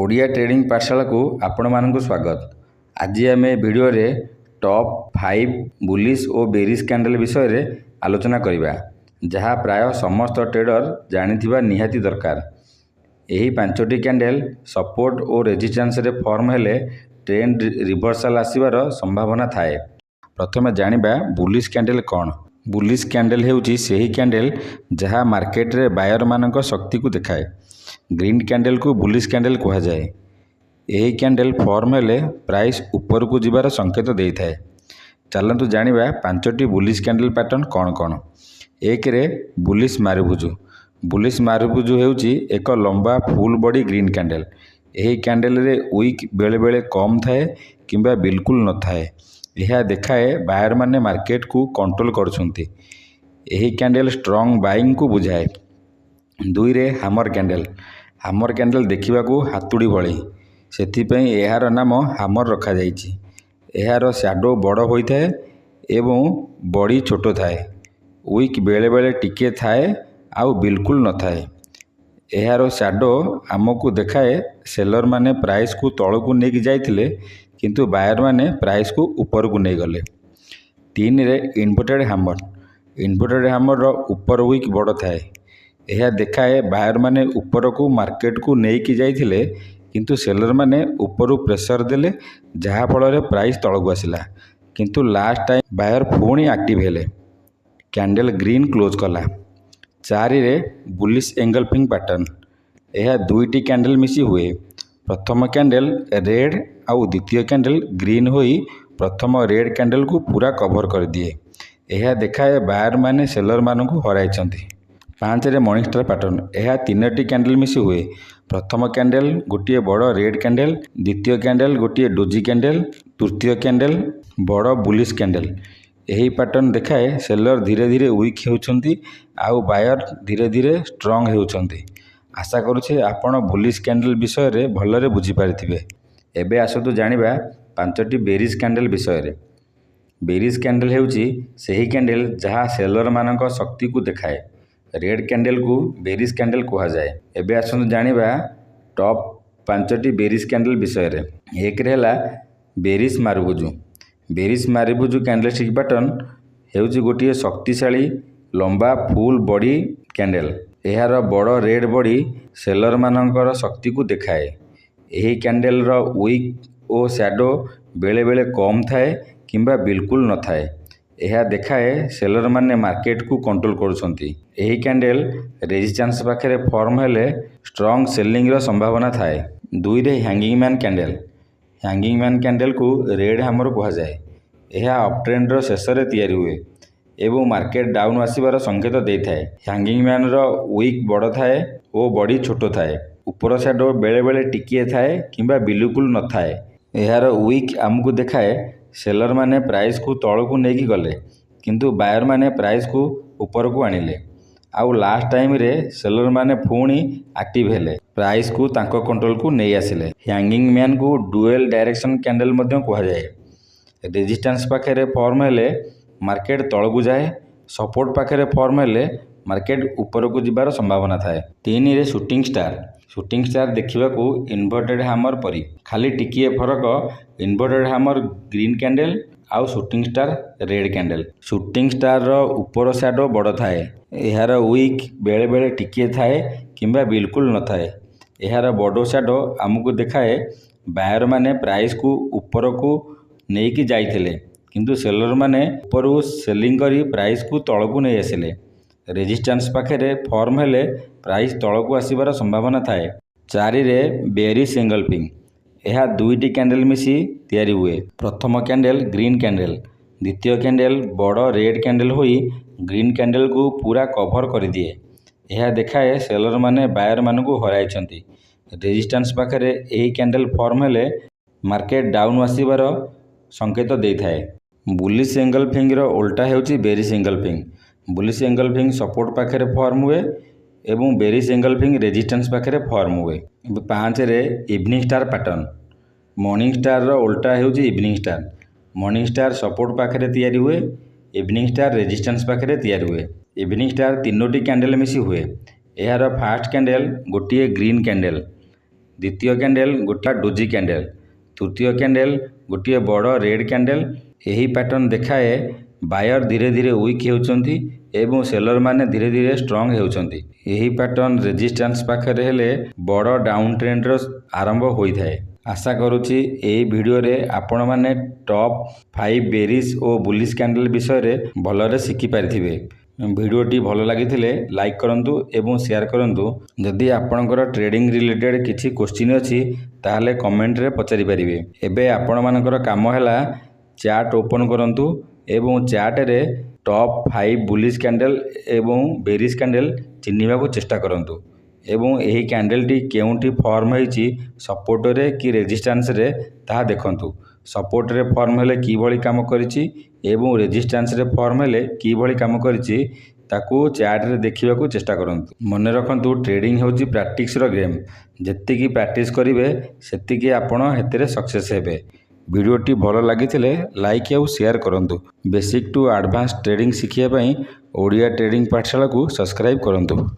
Odia trading ପାଠଶାଳାକୁ ଆପଣମାନଙ୍କୁ ସ୍ୱାଗତ। ଆଜି ଆମେ ଭିଡ଼ିଓରେ ଟପ୍ 5 ବୁଲିଶ ଓ ବେରିଶ କ୍ୟାଣ୍ଡେଲ୍ ବିଷୟରେ ଆଲୋଚନା କରିବା, ଯାହା ପ୍ରାୟ ସମସ୍ତ ଟ୍ରେଡର ଜାଣିଥିବା ନିହାତି ଦରକାର। ଏହି 5ଟି କ୍ୟାଣ୍ଡେଲ୍ ସପୋର୍ଟ ଓ ରେଜିଷ୍ଟାନ୍ସରେ ଫର୍ମ ହେଲେ ଟ୍ରେଣ୍ଡ ରିଭର୍ସାଲ୍ ଆସିବାର ସମ୍ଭାବନା ଥାଏ। ପ୍ରଥମେ ଜାଣିବା ବୁଲିଶ କ୍ୟାଣ୍ଡେଲ୍ କ'ଣ। ବୁଲିଶ କ୍ୟାଣ୍ଡେଲ୍ ହେଉଛି ସେହି କ୍ୟାଣ୍ଡେଲ୍ ଯାହା ମାର୍କେଟରେ ବାୟରମାନଙ୍କ ଶକ୍ତିକୁ ଦେଖାଏ। ଗ୍ରୀନ୍ କ୍ୟାଣ୍ଡେଲକୁ ବୁଲିଶ କ୍ୟାଣ୍ଡେଲ୍ କୁହାଯାଏ। ଏହି କ୍ୟାଣ୍ଡେଲ୍ ଫର୍ମ ହେଲେ ପ୍ରାଇସ୍ ଉପରକୁ ଯିବାର ସଂକେତ ଦେଇଥାଏ। ଚାଲନ୍ତୁ ଜାଣିବା 5ଟି ବୁଲିଶ କ୍ୟାଣ୍ଡେଲ୍ ପ୍ୟାଟର୍ନ କ'ଣ କ'ଣ। 1ରେ ବୁଲିଶ ମାରୁଭୁଜୁ। ବୁଲିଶ ମାରୁଭୁଜୁ ହେଉଛି ଏକ ଲମ୍ବା ଫୁଲ୍ ବଡି ଗ୍ରୀନ୍ କ୍ୟାଣ୍ଡେଲ୍। ଏହି କ୍ୟାଣ୍ଡେଲରେ ୱିକ୍ ବେଳେବେଳେ କମ୍ ଥାଏ କିମ୍ବା ବିଲକୁଲ ନଥାଏ। ଏହା ଦେଖାଏ ବାୟରମାନେ ମାର୍କେଟକୁ କଣ୍ଟ୍ରୋଲ କରୁଛନ୍ତି। ଏହି କ୍ୟାଣ୍ଡେଲ୍ ଷ୍ଟ୍ରଙ୍ଗ ବାଇଙ୍ଗକୁ ବୁଝାଏ। 2ରେ ହାମର କ୍ୟାଣ୍ଡେଲ୍। ହାମର କ୍ୟାଣ୍ଡେଲ୍ ଦେଖିବାକୁ ହାତୁଡ଼ି ଭଳି, ସେଥିପାଇଁ ଏହାର ନାମ ହାମର ରଖାଯାଇଛି। ଏହାର ଶ୍ୟାଡୋ ବଡ଼ ହୋଇଥାଏ ଏବଂ ବଡି ଛୋଟ ଥାଏ। ୱିକ୍ ବେଳେବେଳେ ଟିକିଏ ଥାଏ ଆଉ ବିଲକୁଲ ନଥାଏ। ଏହାର ଶ୍ୟାଡୋ ଆମକୁ ଦେଖାଏ ସେଲରମାନେ ପ୍ରାଇସ୍କୁ ତଳକୁ ନେଇକି ଯାଇଥିଲେ କିନ୍ତୁ ବାୟରମାନେ ପ୍ରାଇସ୍କୁ ଉପରକୁ ନେଇଗଲେ। 3ରେ ଇନଭର୍ଟେଡ୍ ହାମର। ଇନଭର୍ଟେଡ୍ ହାମରର ଉପର ୱିକ୍ ବଡ଼ ଥାଏ। ଏହା ଦେଖାଏ ବାୟରମାନେ ଉପରକୁ ମାର୍କେଟକୁ ନେଇକି ଯାଇଥିଲେ କିନ୍ତୁ ସେଲରମାନେ ଉପରୁ ପ୍ରେସର ଦେଲେ, ଯାହାଫଳରେ ପ୍ରାଇସ୍ ତଳକୁ ଆସିଲା, କିନ୍ତୁ ଲାଷ୍ଟ ଟାଇମ୍ ବାୟର ପୁଣି ଆକ୍ଟିଭ ହେଲେ। କ୍ୟାଣ୍ଡେଲ୍ ଗ୍ରୀନ୍ କ୍ଲୋଜ୍ କଲା। 4ରେ ବୁଲିଶ ଏଙ୍ଗଲଫିଂ ପ୍ୟାଟର୍ନ। ଏହା 2ଟି କ୍ୟାଣ୍ଡେଲ୍ ମିଶି ହୁଏ। ପ୍ରଥମ କ୍ୟାଣ୍ଡେଲ୍ ରେଡ୍ ଆଉ ଦ୍ୱିତୀୟ କ୍ୟାଣ୍ଡେଲ୍ ଗ୍ରୀନ୍ ହୋଇ ପ୍ରଥମ ରେଡ୍ କ୍ୟାଣ୍ଡେଲକୁ ପୁରା କଭର କରିଦିଏ। ଏହା ଦେଖାଏ ବାୟରମାନେ ସେଲରମାନଙ୍କୁ ହରାଇଛନ୍ତି। 5ରେ ମର୍ଣ୍ଣିଂ ଷ୍ଟାର ପ୍ୟାଟର୍ନ। ଏହା 3ଟି କ୍ୟାଣ୍ଡେଲ୍ ମିଶି ହୁଏ। ପ୍ରଥମ କ୍ୟାଣ୍ଡେଲ୍ ଗୋଟିଏ ବଡ଼ ରେଡ୍ କ୍ୟାଣ୍ଡେଲ୍, ଦ୍ୱିତୀୟ କ୍ୟାଣ୍ଡେଲ୍ ଗୋଟିଏ ଡୋଜି କ୍ୟାଣ୍ଡେଲ୍, ତୃତୀୟ କ୍ୟାଣ୍ଡେଲ୍ ବଡ଼ ବୁଲିଶ କ୍ୟାଣ୍ଡେଲ୍। ଏହି ପ୍ୟାଟର୍ନ ଦେଖାଏ ସେଲର ଧୀରେ ଧୀରେ ୱିକ୍ ହେଉଛନ୍ତି ଆଉ ବାୟର ଧୀରେ ଧୀରେ ଷ୍ଟ୍ରଙ୍ଗ ହେଉଛନ୍ତି। ଆଶା କରୁଛି ଆପଣ ବୁଲିଶ କ୍ୟାଣ୍ଡେଲ୍ ବିଷୟରେ ଭଲରେ ବୁଝିପାରିଥିବେ। ଏବେ ଆସନ୍ତୁ ଜାଣିବା 5ଟି ବେରିଶ କ୍ୟାଣ୍ଡେଲ୍ ବିଷୟରେ। ବେରିଶ କ୍ୟାଣ୍ଡେଲ୍ ହେଉଛି ସେହି କ୍ୟାଣ୍ଡେଲ୍ ଯାହା ସେଲରମାନଙ୍କ ଶକ୍ତିକୁ ଦେଖାଏ। ରେଡ୍ କ୍ୟାଣ୍ଡେଲକୁ ବେରିଶ କ୍ୟାଣ୍ଡେଲ୍ କୁହାଯାଏ। ଏବେ ଆସନ୍ତୁ ଜାଣିବା ଟପ୍ 5ଟି ବେରିଶ କ୍ୟାଣ୍ଡେଲ୍ ବିଷୟରେ। 1ରେ ହେଲା ବେରିଶ ମାରୁଭୁଜୁ। ବେରିଶ ମାରୁଭୁଜୁ କ୍ୟାଣ୍ଡେଲଷ୍ଟିକ୍ ପ୍ୟାଟର୍ନ ହେଉଛି ଗୋଟିଏ ଶକ୍ତିଶାଳୀ ଲମ୍ବା ଫୁଲ୍ ବଡି କ୍ୟାଣ୍ଡେଲ୍। ଏହାର ବଡ଼ ରେଡ୍ ବଡି ସେଲରମାନଙ୍କର ଶକ୍ତିକୁ ଦେଖାଏ। ଏହି କ୍ୟାଣ୍ଡେଲର ୱିକ୍ ଓ ଶ୍ୟାଡୋ ବେଳେବେଳେ କମ୍ ଥାଏ କିମ୍ବା ବିଲକୁଲ ନଥାଏ। ଏହା ଦେଖାଏ ସେଲରମାନେ ମାର୍କେଟକୁ କଣ୍ଟ୍ରୋଲ କରୁଛନ୍ତି। ଏହି କ୍ୟାଣ୍ଡେଲ୍ ରେଜିଷ୍ଟାନ୍ସ ପାଖରେ ଫର୍ମ ହେଲେ ଷ୍ଟ୍ରଙ୍ଗ ସେଲିଂର ସମ୍ଭାବନା ଥାଏ। 2ରେ hanging man candle. Hanging man କ୍ୟାଣ୍ଡେଲକୁ ରେଡ୍ ହାମର କୁହାଯାଏ। ଏହା ଅପଟ୍ରେଣ୍ଡର ଶେଷରେ ତିଆରି ହୁଏ ଏବଂ ମାର୍କେଟ ଡାଉନ୍ ଆସିବାର ସଂକେତ ଦେଇଥାଏ। ହ୍ୟାଙ୍ଗିଂ ମ୍ୟାନ୍ର ୱିକ୍ ବଡ଼ ଥାଏ ଓ ବଡି ଛୋଟ ଥାଏ। ଉପର ଶ୍ୟାଡୋ ବେଳେବେଳେ ଟିକିଏ ଥାଏ କିମ୍ବା ବିଲକୁଲ ନଥାଏ। ଏହାର ୱିକ୍ ଆମକୁ ଦେଖାଏ ସେଲରମାନେ ପ୍ରାଇସ୍କୁ ତଳକୁ ନେଇକି ଗଲେ କିନ୍ତୁ ବାୟରମାନେ ପ୍ରାଇସ୍କୁ ଉପରକୁ ଆଣିଲେ ଆଉ ଲାଷ୍ଟ ଟାଇମ୍ରେ ସେଲରମାନେ ପୁଣି ଆକ୍ଟିଭ ହେଲେ, ପ୍ରାଇସ୍କୁ ତାଙ୍କ କଣ୍ଟ୍ରୋଲକୁ ନେଇ ଆସିଲେ। ହ୍ୟାଙ୍ଗିଂ ମ୍ୟାନ୍କୁ ଡୁଏଲ ଡାଇରେକ୍ସନ କ୍ୟାଣ୍ଡେଲ୍ ମଧ୍ୟ କୁହାଯାଏ। ରେଜିଷ୍ଟାନ୍ସ ପାଖରେ ଫର୍ମ ହେଲେ ମାର୍କେଟ ତଳକୁ ଯାଏ, ସପୋର୍ଟ ପାଖରେ ଫର୍ମ ହେଲେ ମାର୍କେଟ ଉପରକୁ ଯିବାର ସମ୍ଭାବନା ଥାଏ। 3ରେ ସୁଟିଂ ଷ୍ଟାର। ସୁଟିଂ ଷ୍ଟାର ଦେଖିବାକୁ ଇନଭର୍ଟେଡ୍ ହାମର ପରି, ଖାଲି ଟିକିଏ ଫରକ ଇନଭର୍ଟେଡ୍ ହାମର ଗ୍ରୀନ୍ କ୍ୟାଣ୍ଡେଲ୍ ଆଉ shooting star red candle. Shooting ଷ୍ଟାରର ଉପର ଶ୍ୟାଡୋ ବଡ଼ ଥାଏ। ଏହାର ୱିକ୍ ବେଳେବେଳେ ଟିକିଏ ଥାଏ କିମ୍ବା ବିଲକୁଲ ନଥାଏ। ଏହାର ବଡ଼ ଶ୍ୟାଡୋ ଆମକୁ ଦେଖାଏ ବାୟରମାନେ ପ୍ରାଇସ୍କୁ ଉପରକୁ ନେଇକି ଯାଇଥିଲେ କିନ୍ତୁ ସେଲରମାନେ ଉପରୁ ସେଲିଂ କରି ପ୍ରାଇସ୍କୁ ତଳକୁ ନେଇ ଆସିଲେ। ରେଜିଷ୍ଟାନ୍ସ ପାଖରେ ଫର୍ମ ହେଲେ ପ୍ରାଇସ୍ ତଳକୁ ଆସିବାର ସମ୍ଭାବନା ଥାଏ। 4ରେ ବେରିଶ ଏଙ୍ଗଲଫିଂ। ଏହା 2ଟି କ୍ୟାଣ୍ଡେଲ୍ ମିଶି ତିଆରି ହୁଏ। ପ୍ରଥମ କ୍ୟାଣ୍ଡେଲ୍ ଗ୍ରୀନ୍ କ୍ୟାଣ୍ଡେଲ୍, ଦ୍ୱିତୀୟ କ୍ୟାଣ୍ଡେଲ୍ ବଡ଼ ରେଡ୍ କ୍ୟାଣ୍ଡେଲ୍ ହୋଇ ଗ୍ରୀନ୍ କ୍ୟାଣ୍ଡେଲକୁ ପୁରା କଭର କରିଦିଏ। ଏହା ଦେଖାଏ ସେଲରମାନେ ବାୟରମାନଙ୍କୁ ହରାଇଛନ୍ତି। ରେଜିଷ୍ଟାନ୍ସ ପାଖରେ ଏହି କ୍ୟାଣ୍ଡେଲ୍ ଫର୍ମ ହେଲେ ମାର୍କେଟ ଡାଉନ୍ ଆସିବାର ସଂକେତ ଦେଇଥାଏ। ବୁଲିଶ ଏଙ୍ଗଲଫିଂର ଓଲଟା ହେଉଛି ବେରିଶ ଏଙ୍ଗଲଫିଂ। ବୁଲିଶ ଏଙ୍ଗଲଫିଂ ସପୋର୍ଟ ପାଖରେ ଫର୍ମ ହୁଏ ଏବଂ ବେରିଶ ଏଙ୍ଗଲଫିଂ ରେଜିଷ୍ଟାନ୍ସ ପାଖରେ ଫର୍ମ ହୁଏ। 5ରେ ଇଭିନିଂ ଷ୍ଟାର ପ୍ୟାଟର୍ନ। ମର୍ଣ୍ଣିଂ ଷ୍ଟାରର ଓଲଟା ହେଉଛି evening star. Morning star support ପାଖରେ ତିଆରି ହୁଏ, ଇଭିନିଂ ଷ୍ଟାର ରେଜିଷ୍ଟାନ୍ସ ପାଖରେ ତିଆରି ହୁଏ। ଇଭିନିଂ ଷ୍ଟାର 3ଟି କ୍ୟାଣ୍ଡେଲ୍ ମିଶି ହୁଏ। ଏହାର ଫାର୍ଷ୍ଟ କ୍ୟାଣ୍ଡେଲ୍ ଗୋଟିଏ ଗ୍ରୀନ୍ କ୍ୟାଣ୍ଡେଲ୍, ଦ୍ୱିତୀୟ କ୍ୟାଣ୍ଡେଲ ଗୋଟିଏ ଡୋଜି କ୍ୟାଣ୍ଡେଲ, ତୃତୀୟ କ୍ୟାଣ୍ଡେଲ ଗୋଟିଏ ବଡ଼ ରେଡ୍ କ୍ୟାଣ୍ଡେଲ। ଏହି ପ୍ୟାଟର୍ନ ଦେଖାଏ ବାୟର ଧୀରେ ଧୀରେ ୱିକ୍ ହେଉଛନ୍ତି ଏବଂ ସେଲର ମାନେ ଧୀରେ ଧୀରେ ଷ୍ଟ୍ରଙ୍ଗ ହେଉଛନ୍ତି। ଏହି ପ୍ୟାଟର୍ନ ରେଜିଷ୍ଟାନ୍ସ ପାଖରେ ହେଲେ ବଡ଼ ଡାଉନ୍ ଟ୍ରେଣ୍ଡର ଆରମ୍ଭ ହୋଇଥାଏ। ଆଶା କରୁଛି ଏହି ଭିଡ଼ିଓରେ ଆପଣମାନେ ଟପ୍ 5 ବେରିସ୍ ଓ ବୁଲିଶ କ୍ୟାଣ୍ଡେଲ ବିଷୟରେ ଭଲରେ ଶିଖିପାରିଥିବେ। ଭିଡ଼ିଓଟି ଭଲ ଲାଗିଥିଲେ ଲାଇକ୍ କରନ୍ତୁ ଏବଂ ସେୟାର କରନ୍ତୁ। ଯଦି ଆପଣଙ୍କର ଟ୍ରେଡିଂ ରିଲେଟେଡ୍ କିଛି କ୍ୱେଶ୍ଚିନ୍ ଅଛି ତାହେଲେ କମେଣ୍ଟରେ ପଚାରିପାରିବେ। ଏବେ ଆପଣମାନଙ୍କର କାମ ହେଲା ଚାର୍ଟ ଓପନ୍ କରନ୍ତୁ ଏବଂ ଚାର୍ଟରେ ଟପ୍ 5 ବୁଲିଶ କ୍ୟାଣ୍ଡେଲ ଏବଂ ବେରିସ୍ କ୍ୟାଣ୍ଡେଲ ଚିହ୍ନିବାକୁ ଚେଷ୍ଟା କରନ୍ତୁ ଏବଂ ଏହି କ୍ୟାଣ୍ଡେଲଟି କେଉଁଠି ଫର୍ମ ହୋଇଛି ସପୋର୍ଟରେ କି ରେଜିଷ୍ଟାନ୍ସରେ ତାହା ଦେଖନ୍ତୁ। ସପୋର୍ଟରେ ଫର୍ମ ହେଲେ କିଭଳି କାମ କରିଛି ଏବଂ ରେଜିଷ୍ଟାନ୍ସରେ ଫର୍ମ ହେଲେ କିଭଳି କାମ କରିଛି ତାକୁ ଚାର୍ଟରେ ଦେଖିବାକୁ ଚେଷ୍ଟା କରନ୍ତୁ। ମନେ ରଖନ୍ତୁ ଟ୍ରେଡିଂ ହେଉଛି ପ୍ରାକ୍ଟିସର ଗେମ୍। ଯେତିକି ପ୍ରାକ୍ଟିସ୍ କରିବେ ସେତିକି ଆପଣ ସେଥିରେ ସକ୍ସେସ୍ ହେବେ। ଭିଡ଼ିଓଟି ଭଲ ଲାଗିଥିଲେ ଲାଇକ୍ ଆଉ ସେୟାର କରନ୍ତୁ। ବେସିକ୍ ଟୁ ଆଡ଼ଭାନ୍ସ ଟ୍ରେଡିଂ ଶିଖିବା ପାଇଁ ଓଡ଼ିଆ ଟ୍ରେଡିଂ ପାଠଶାଳାକୁ ସବସ୍କ୍ରାଇବ୍ କରନ୍ତୁ।